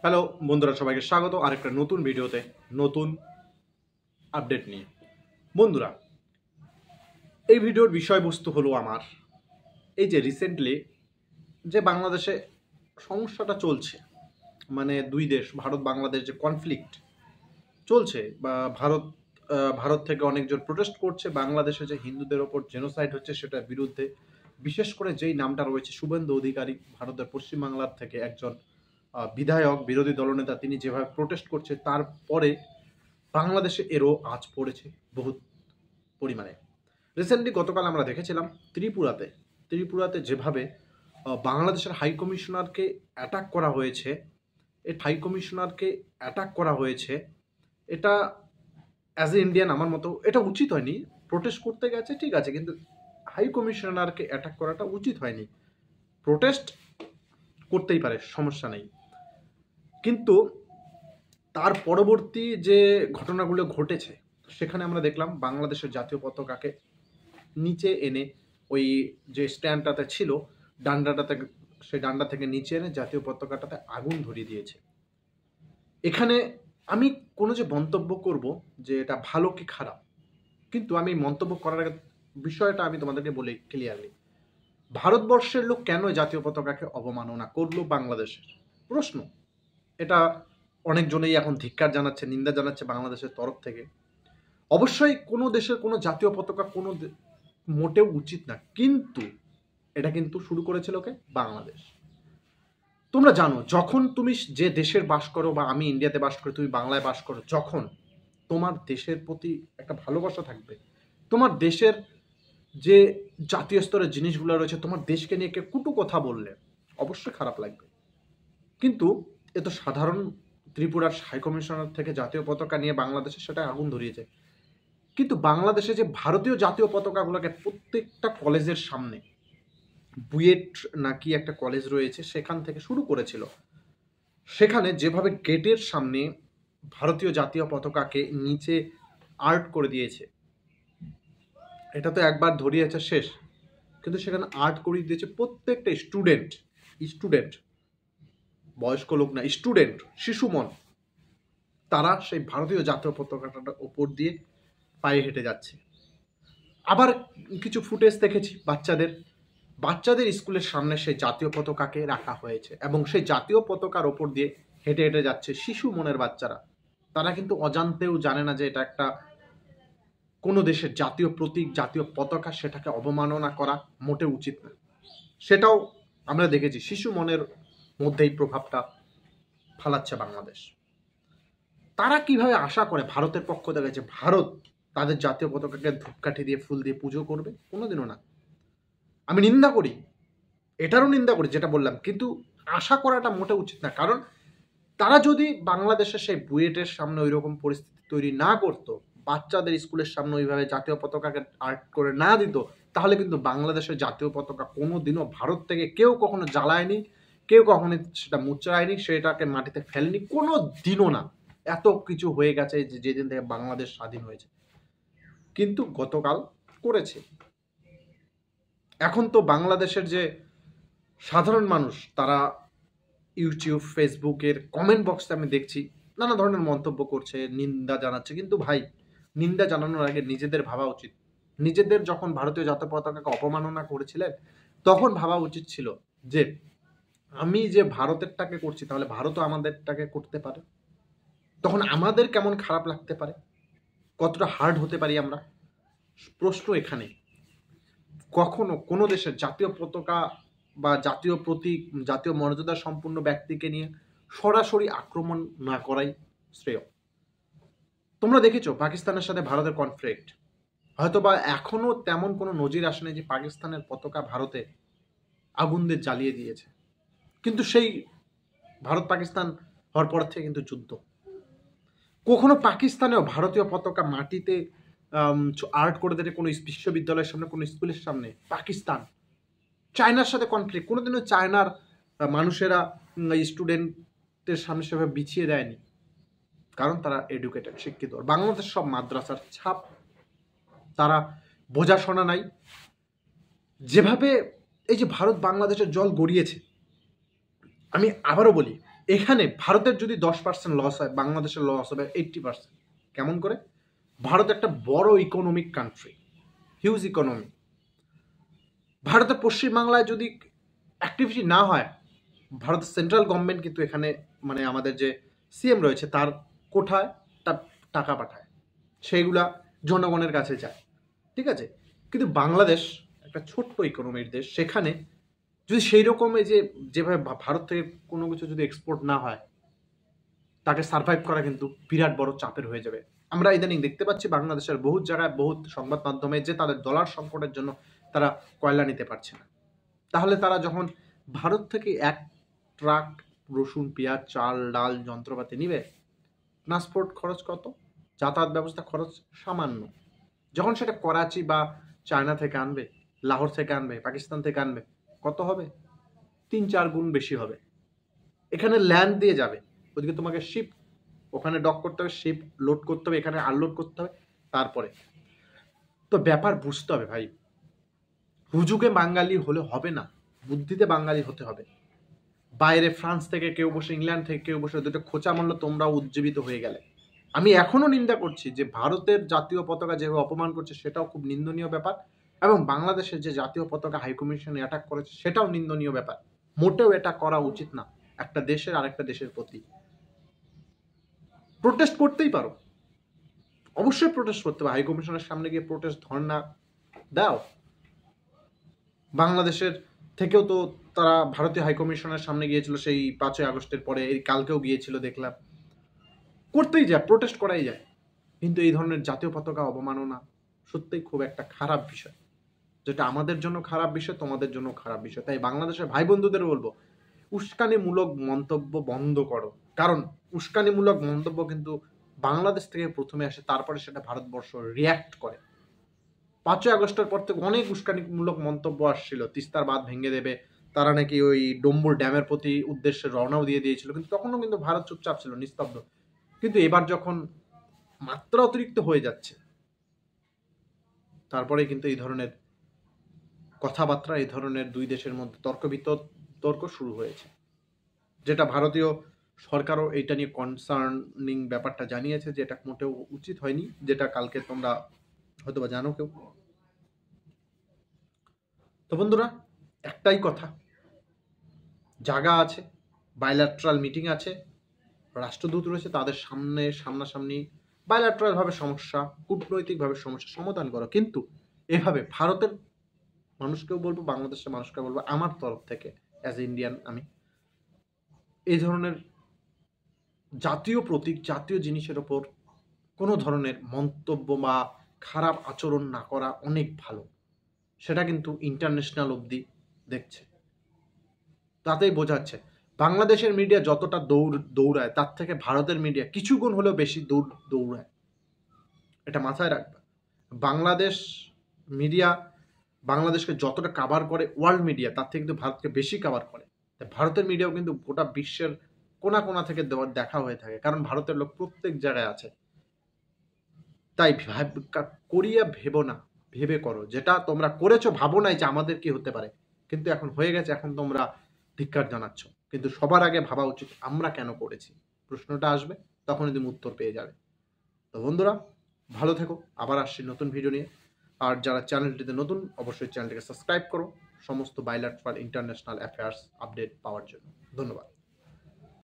Hello বন্ধুরা, সবাইকে স্বাগত আরেকটা নতুন ভিডিওতে, নতুন আপডেট নিয়ে। বন্ধুরা, এই ভিডিওর বিষয়বস্তু হলো আমার এই যে রিসেন্টলি যে বাংলাদেশে সমস্যাটা চলছে, মানে দুই দেশ ভারত বাংলাদেশ যে কনফ্লিক্ট চলছে, বা ভারত থেকে অনেকজন প্রোটেস্ট করছে বাংলাদেশে যে হিন্দুদের ওপর জেনোসাইড হচ্ছে সেটার বিরুদ্ধে। বিশেষ করে যেই নামটা রয়েছে শুভেন্দু অধিকারী, ভারতের পশ্চিমবাংলার থেকে একজন বিধায়ক, বিরোধী দলনেতা, তিনি যেভাবে প্রোটেস্ট করছে তারপরে বাংলাদেশে এরও আঁচ পড়েছে বহুত পরিমাণে। রিসেন্টলি গতকাল আমরা দেখেছিলাম ত্রিপুরাতে যেভাবে বাংলাদেশের হাই কমিশনারকে অ্যাটাক করা হয়েছে, এটা অ্যাজ এ ইন্ডিয়ান আমার মতো এটা উচিত হয়নি। প্রোটেস্ট করতে গেছে ঠিক আছে, কিন্তু হাই কমিশনারকে অ্যাটাক করাটা উচিত হয়নি। প্রোটেস্ট করতেই পারে, সমস্যা নেই, কিন্তু তার পরবর্তী যে ঘটনাগুলো ঘটেছে সেখানে আমরা দেখলাম বাংলাদেশের জাতীয় পতাকাকে নিচে এনে ওই যে স্ট্যান্ডটাতে ছিল সেই ডান্ডা থেকে নিচে এনে জাতীয় পতাকাটাতে আগুন ধরিয়ে দিয়েছে। এখানে আমি কোনো যে মন্তব্য করব যে এটা ভালো কি খারাপ, কিন্তু আমি মন্তব্য করার আগে বিষয়টা আমি তোমাদেরকে বলি ক্লিয়ারলি। ভারতবর্ষের লোক কেন জাতীয় পতাকাকে অবমাননা করলো বাংলাদেশের? প্রশ্ন এটা অনেকজনেই এখন ধিক্কার জানাচ্ছে, নিন্দা জানাচ্ছে বাংলাদেশের তরফ থেকে। অবশ্যই কোনো দেশের কোনো জাতীয় পতাকা মোটেও উচিত না, কিন্তু এটা কিন্তু শুরু করেছিল কে? বাংলাদেশ। তোমরা জানো, যখন তুমি যে দেশের বাস করো, বা আমি ইন্ডিয়াতে বাস করি, তুমি বাংলায় বাস করো, যখন তোমার দেশের প্রতি একটা ভালোবাসা থাকবে, তোমার দেশের যে জাতীয় স্তরের জিনিসগুলো রয়েছে, তোমার দেশকে নিয়ে কেউ কুটু কথা বললে অবশ্যই খারাপ লাগবে। কিন্তু এ তো সাধারণ ত্রিপুরার হাই কমিশনার থেকে জাতীয় পতাকা নিয়ে বাংলাদেশে সেটা আগুন ধরিয়েছে। কিন্তু বাংলাদেশে যে ভারতীয় জাতীয় পতাকাগুলোকে প্রত্যেকটা কলেজের সামনে, বুয়েট নাকি একটা কলেজ রয়েছে, সেখান থেকে শুরু করেছিল, সেখানে যেভাবে গেটের সামনে ভারতীয় জাতীয় পতাকাকে নিচে আর্ট করে দিয়েছে, এটা তো একবার ধরিয়েছে শেষ, কিন্তু সেখানে আর্ট করিয়ে দিয়েছে প্রত্যেকটা স্টুডেন্ট, বয়স্ক লোক না, স্টুডেন্ট, শিশু মন, তারা সেই ভারতীয় জাতীয় পতাকাটার ওপর দিয়ে পায়ে হেঁটে যাচ্ছে। আবার কিছু ফুটেজ দেখেছি বাচ্চাদের স্কুলের সামনে সেই জাতীয় পতাকাকে রাখা হয়েছে, এবং সেই জাতীয় পতাকার ওপর দিয়ে হেঁটে হেঁটে যাচ্ছে শিশু মনের বাচ্চারা। তারা কিন্তু অজান্তেও জানে না যে এটা একটা কোনো দেশের জাতীয় প্রতীক, জাতীয় পতাকা, সেটাকে অবমাননা করা মোটে উচিত না। সেটাও আমরা দেখেছি, শিশু মনের মধ্যেই প্রভাবটা ফালাচ্ছে বাংলাদেশ। তারা কিভাবে আশা করে ভারতের পক্ষ থেকে যে ভারত তাদের জাতীয় পতাকাকে ধূপকাঠি দিয়ে, ফুল দিয়ে পুজো করবে? কোনোদিনও না। আমি নিন্দা করি, এটারও নিন্দা করি যেটা বললাম, কিন্তু আশা করাটা মোটে উচিত না। কারণ তারা যদি বাংলাদেশের সেই বুয়েটের সামনে ওই রকম পরিস্থিতি তৈরি না করতো, বাচ্চাদের স্কুলের সামনে ওইভাবে জাতীয় পতাকাকে আর্ট করে না দিত, তাহলে কিন্তু বাংলাদেশের জাতীয় পতাকা কোনো দিনও ভারত থেকে কেউ কখনো জ্বালায়নি, কেউ কখনো সেটা মুচড়ায়নি, সেটাকে মাটিতে ফেলেনি, কোনো দিনও না। এত কিছু হয়ে গেছে যেদিন থেকে বাংলাদেশ স্বাধীন হয়েছে, কিন্তু গতকাল করেছে। এখন তো বাংলাদেশের যে সাধারণ মানুষ, তারা ইউটিউব, ফেসবুকের কমেন্ট বক্সে আমি দেখছি নানা ধরনের মন্তব্য করছে, নিন্দা জানাচ্ছে। কিন্তু ভাই, নিন্দা জানানোর আগে নিজেদের ভাবা উচিত। নিজেদের যখন ভারতীয় জাতীয় পতাকাকে অপমাননা করেছিলেন, তখন ভাবা উচিত ছিল যে আমি যে ভারতেরটাকে করছি, তাহলে ভারতও আমাদেরটাকে করতে পারে, তখন আমাদের কেমন খারাপ লাগতে পারে, কতটা হার্ড হতে পারি আমরা। প্রশ্ন এখানে, কখনো কোনো দেশের জাতীয় পতাকা বা জাতীয় প্রতীক, জাতীয় মর্যাদা সম্পন্ন ব্যক্তিকে নিয়ে সরাসরি আক্রমণ না করাই শ্রেয়। তোমরা দেখেছো পাকিস্তানের সাথে ভারতের কনফ্লিক্ট, হয়তো বা এখনো তেমন কোনো নজির আসেনি যে পাকিস্তানের পতাকা ভারতে আগুন দিয়ে জ্বালিয়ে দিয়েছে, কিন্তু সেই ভারত পাকিস্তান হওয়ার পর থেকে কিন্তু যুদ্ধ। কখনো পাকিস্তানেও ভারতীয় পতাকা মাটিতে আর্ট করে দিতে কোনো বিশ্ববিদ্যালয়ের সামনে, কোনো স্কুলের সামনে। পাকিস্তান চায়নার সাথে কনফ্লিক্ট, কোনোদিনও চায়নার মানুষেরা স্টুডেন্টের সামনে সেভাবে বিছিয়ে দেয়নি, কারণ তারা এডুকেটেড, শিক্ষিত। বাংলাদেশ সব মাদ্রাসার ছাপ, তারা বোঝাশোনা নাই। যেভাবে এই যে ভারত বাংলাদেশের জল গড়িয়েছে, আমি আবারও বলি, এখানে ভারতের যদি 10% লস হয়, বাংলাদেশের লস হবে 80%। কেমন করে? ভারত একটা বড় ইকোনমিক কান্ট্রি, হিউজ ইকোনমি। ভারতের পশ্চিমবাংলায় যদি অ্যাক্টিভিটি না হয়, ভারতের সেন্ট্রাল গভর্নমেন্ট কিন্তু এখানে মানে আমাদের যে সিএম রয়েছে তার কোঠায় তার টাকা পাঠায়, সেইগুলা জনগণের কাছে যায়, ঠিক আছে। কিন্তু বাংলাদেশ একটা ছোট্ট ইকোনমির দেশ, সেখানে যদি সেই রকম এই যে যেভাবে ভারত থেকে কোনো কিছু যদি এক্সপোর্ট না হয়, তাকে সার্ভাইভ করা কিন্তু বিরাট বড় চাপের হয়ে যাবে। আমরা ইদানিং দেখতে পাচ্ছি বাংলাদেশের বহুত জায়গায় বহুত সংবাদ মাধ্যমে যে তাদের ডলার সংকটের জন্য তারা কয়লা নিতে পারছে না। তাহলে তারা যখন ভারত থেকে এক ট্রাক রসুন, পেঁয়াজ, চাল, ডাল, যন্ত্রপাতি নিবে, ট্রান্সপোর্ট খরচ কত, যাতায়াত ব্যবস্থা খরচ সামান্য। যখন সেটা করাচি বা চায়না থেকে আনবে, লাহোর থেকে আনবে, পাকিস্তান থেকে আনবে, কত হবে? 3-4 গুণ বেশি হবে। এখানে ল্যান্ড দিয়ে যাবে, ওদিকে তোমাকে শিপ, ওখানে ডক করতে হবে, শিপ লোড করতে হবে, এখানে আনলোড করতে হবে, তারপরে তো ব্যাপার বুঝতে হবে ভাই। হুজুগে বাঙালি হলে হবে না, বুদ্ধিতে বাঙালি হতে হবে। বাইরে ফ্রান্স থেকে কেউ বসে, ইংল্যান্ড থেকে কেউ বসে দুটো খোঁচা মারল, তোমরাও উজ্জীবিত হয়ে গেলে। আমি এখনো নিন্দা করছি যে ভারতের জাতীয় পতাকা যেভাবে অপমান করছে সেটাও খুব নিন্দনীয় ব্যাপার, এবং বাংলাদেশের যে জাতীয় পতাকা হাইকমিশনে অ্যাটাক করেছে সেটাও নিন্দনীয় ব্যাপার। মোটেও এটা করা উচিত না একটা দেশের আরেকটা দেশের প্রতি। প্রোটেস্ট করতেই পারো, অবশ্যই প্রোটেস্ট করতে হবে, হাইকমিশনের সামনে গিয়ে প্রোটেস্ট ধর্ণা দাও। বাংলাদেশের থেকেও তো তারা ভারতীয় হাইকমিশনের সামনে গিয়েছিল সেই 5ই আগস্টের পরে, এই কালকেও গিয়েছিল দেখলাম। করতেই যায়, প্রোটেস্ট করাই যায়, কিন্তু এই ধরনের জাতীয় পতাকা অবমাননা সত্যিই খুব একটা খারাপ বিষয়, যেটা আমাদের জন্য খারাপ বিষয়, তোমাদের জন্য খারাপ বিষয়। তাই বাংলাদেশের ভাই বন্ধুদের বলবো, উস্কানিমূলক মন্তব্য বন্ধ করো, কারণ উস্কানিমূলক মন্তব্য কিন্তু বাংলাদেশ থেকে প্রথমে আসে, তারপরে সেটা ভারতবর্ষ রিয়্যাক্ট করে। 5ই আগস্টের পর থেকে অনেক উস্কানিমূলক মন্তব্য আসছিল, তিস্তার বাঁধ ভেঙে দেবে, তারা নাকি ওই ডম্বুর ড্যামের প্রতি উদ্দেশ্যে রওনাও দিয়ে দিয়েছিল, কিন্তু তখনও কিন্তু ভারত চুপচাপ ছিল, নিস্তব্ধ। কিন্তু এবার যখন মাত্রা অতিরিক্ত হয়ে যাচ্ছে, তারপরে কিন্তু এই ধরনের কথাবার্তা, এই ধরনের দুই দেশের মধ্যে তর্ক বিতর্ক শুরু হয়েছে, যেটা ভারতীয় সরকারও এইটা নিয়ে কনসার্নিং ব্যাপারটা জানিয়েছে যে এটা মোটেও উচিত হয়নি, যেটা কালকে তোমরা হয়তো বা জানো কেউ। তো বন্ধুরা, একটাই কথা, জায়গা আছে, বাইল্যাট্রাল মিটিং আছে, রাষ্ট্রদূত রয়েছে, তাদের সামনাসামনি বাইল্যাট্রাল ভাবে সমস্যা, কূটনৈতিকভাবে সমস্যা সমাধান করো। কিন্তু এভাবে ভারতের মানুষকেও বলবো, বাংলাদেশের মানুষকে বলবো, আমার তরফ থেকে অ্যাজ ইন্ডিয়ান, আমি এই ধরনের জাতীয় প্রতীক, জাতীয় জিনিসের ওপর কোনো ধরনের মন্তব্য বা খারাপ আচরণ না করা অনেক ভালো। সেটা কিন্তু ইন্টারন্যাশনাল অবধি দেখছে, তাতেই বোঝাচ্ছে বাংলাদেশের মিডিয়া যতটা দৌড়ায় তার থেকে ভারতের মিডিয়া কিছু গুণ হলেও বেশি দৌড়ায়। এটা মাথায় রাখবে। বাংলাদেশ মিডিয়া বাংলাদেশকে যতটা কাভার করে ওয়ার্ল্ড মিডিয়া, তার থেকে কিন্তু ভারতকে বেশি কাভার করে। ভারতের মিডিয়াও কিন্তু গোটা বিশ্বের কোনা কোনা থেকে দেখা হয়ে থাকে, কারণ ভারতের লোক প্রত্যেক জায়গায় আছে। তাই করিয়া ভেবো না, ভেবে করো। যেটা তোমরা করেছো ভাবো নাই যে আমাদের কি হতে পারে, কিন্তু এখন হয়ে গেছে, এখন তোমরা ধিক্কার জানাচ্ছ। কিন্তু সবার আগে ভাবা উচিত আমরা কেন করেছি, প্রশ্নটা আসবে, তখনই তুমি উত্তর পেয়ে যাবে। তো বন্ধুরা, ভালো থেকো, আবার আসছি নতুন ভিডিও নিয়ে। আর যারা চ্যানেলটিতে নতুন, অবশ্যই চ্যানেলটিকে সাবস্ক্রাইব করো সমস্ত বাইল্যাট্রাল ইন্টারন্যাশনাল অ্যাফেয়ার্স আপডেট পাওয়ার জন্য। ধন্যবাদ।